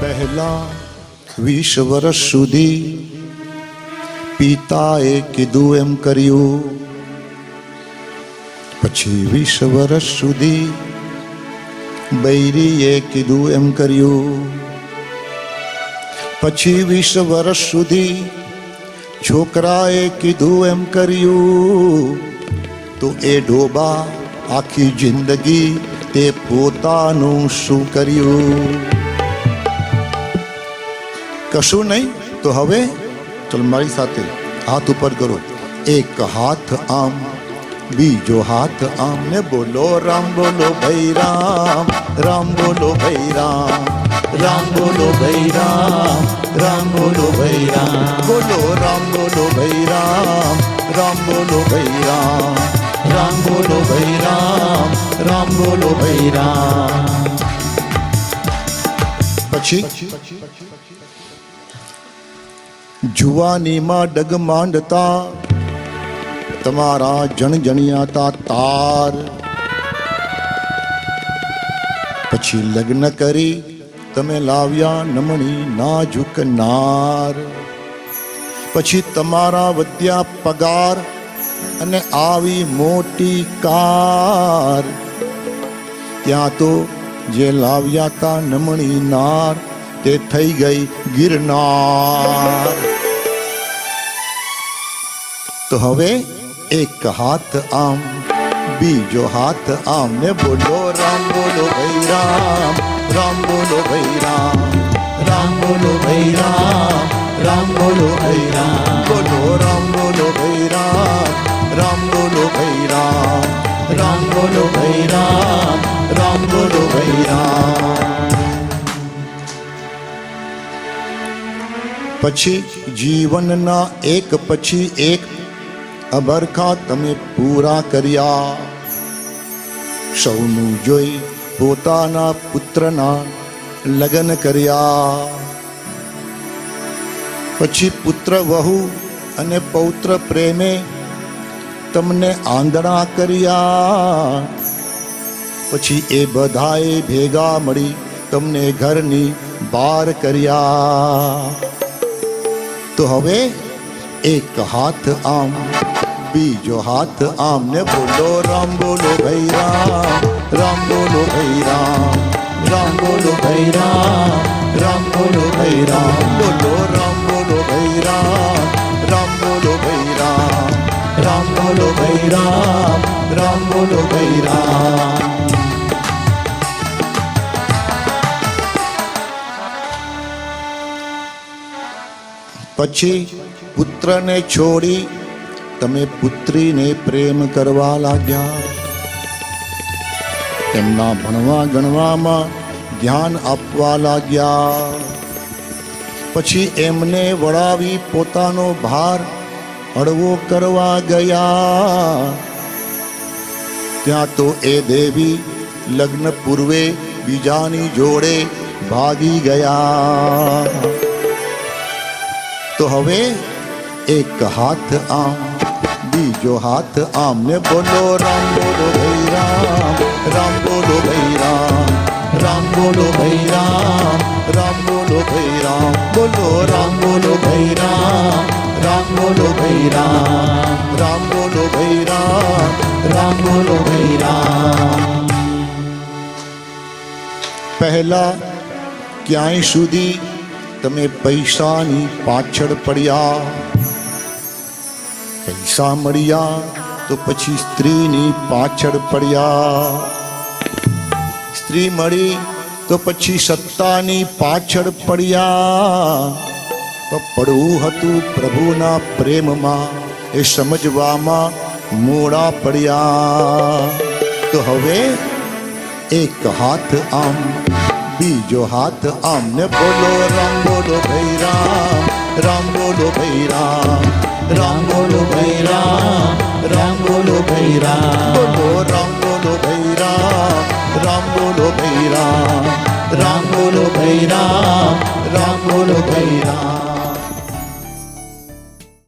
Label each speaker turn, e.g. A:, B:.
A: પહેલા 20 વર્ષ સુધી પિતાએ કીધું એમ કર્યું, પછી 20 વર્ષ સુધી બૈરીએ કીધું એમ કર્યું, પછી 20 વર્ષ સુધી છોકરાએ કીધું એમ કર્યું, તો એ ડોબા આખી જિંદગી તે પોતાનું શું કર્યું? કશું નહીં. તો હવે ચલ મારી સાથે હાથ ઉપર કરો. એક હાથ આમ, બીજો હાથ આમ ને બોલો રામ બોલો ભાઈ રામ, રામ બોલો ભાઈ રામ, રામ બોલો ભાઈ રામ, રામ બોલો ભાઈ રામ, બોલો રામ બોલો ભાઈ રામ, રામ બોલો ભાઈ રામ, રામ બોલો ભાઈ રામ, રામ બોલો ભાઈ રામ. પછી જુવાનીમાં ડગ માંડતા તમારા જણજણિયાતા તાર, પછી લગ્ન કરી તમે લાવ્યા નમણી નાજુક નાર, પછી તમારા વધ્યા પગાર અને આવી મોટી કાર, ત્યાં તો જે લાવ્યા તા નમણી નાર તે થઈ ગઈ ગિરનાર. તો હવે એક હાથ આમ, બીજો હાથ આમ ને બોલો રામ બોલો ભાઈ રામ, રામ બોલો ભાઈ રામ, રામ બોલો ભાઈ રામ, રામ બોલો ભાઈ રામ, બોલો રામ બોલો ભાઈ રામ, રામ બોલો ભાઈ રામ, રામ બોલો ભાઈ રામ, રામ બોલો ભાઈ રામ. પછી જીવનના એક પછી એક અબરખા તમે પૂરા કર્યા, સૌનું જોઈ પોતાના પુત્રના લગ્ન કર્યા, પછી પુત્ર વહુ અને પૌત્ર પ્રેમે તમને આંધળા કર્યા, પછી એ બધાએ ભેગા મળી તમને ઘરની બહાર કર્યા. તો હવે એક હાથ આમ, બીજો હાથ આમ ને બોલો રામ બોલો ભાઈ રામ, રામ બોલો ભાઈ રામ, રામ બોલો ભાઈ રામ, રામ બોલો ભાઈ રામ, બોલો રામ બોલો ભાઈ રામ, રામ બોલો ભાઈ રામ, રામ બોલો ભાઈ રામ, રામ બોલો ભાઈ રામ. પછી પુત્રને છોડી તમે પુત્રીને પ્રેમ કરવા લાગ્યા, તેમના ભણવા ગણવામાં ધ્યાન આપવા લાગ્યા, પછી એમને વળાવી પોતાનો ભાર હળવો કરવા ગયા, ત્યાં તો એ દેવી લગ્ન પૂર્વે બીજાની જોડે ભાગી ગયા. તો હવે એક હાથ આમ, બીજો હાથ આમ ને બોલો રામ બોલો ભાઈ રામ, રામ બોલો ભાઈ રામ, રામ બોલો ભાઈ રામ, રામ બોલો ભાઈ રામ, બોલો રામ બોલો ભાઈ રામ, રામ બોલો ભાઈ રામ, રામ બોલો ભાઈ રામ, રામ બોલો ભાઈ રામ. પહેલા ક્યાંય સુધી તમે પૈસાની પાછળ પડ્યા, પૈસા મળ્યા તો પછી સ્ત્રીની પાછળ પડ્યા, સ્ત્રી મળી તો પછી સત્તાની પાછળ પડ્યા, તો પડવું હતું પ્રભુના પ્રેમમાં એ સમજવામાં મોડા પડ્યા. તો હવે એક હાથ આમ, બીજો હાથ આમ ને બોલો રામ બોલો ભાઈ રામ, રામ બોલો ભાઈ રામ, રામ બોલો ભાઈ રામ, રામ બોલો ભાઈ રામ, બોલો રામ બોલો ભાઈ રામ, રામ બોલો ભાઈ રામ, રામ બોલો ભાઈ રામ, રામ બોલો ભાઈ રામ.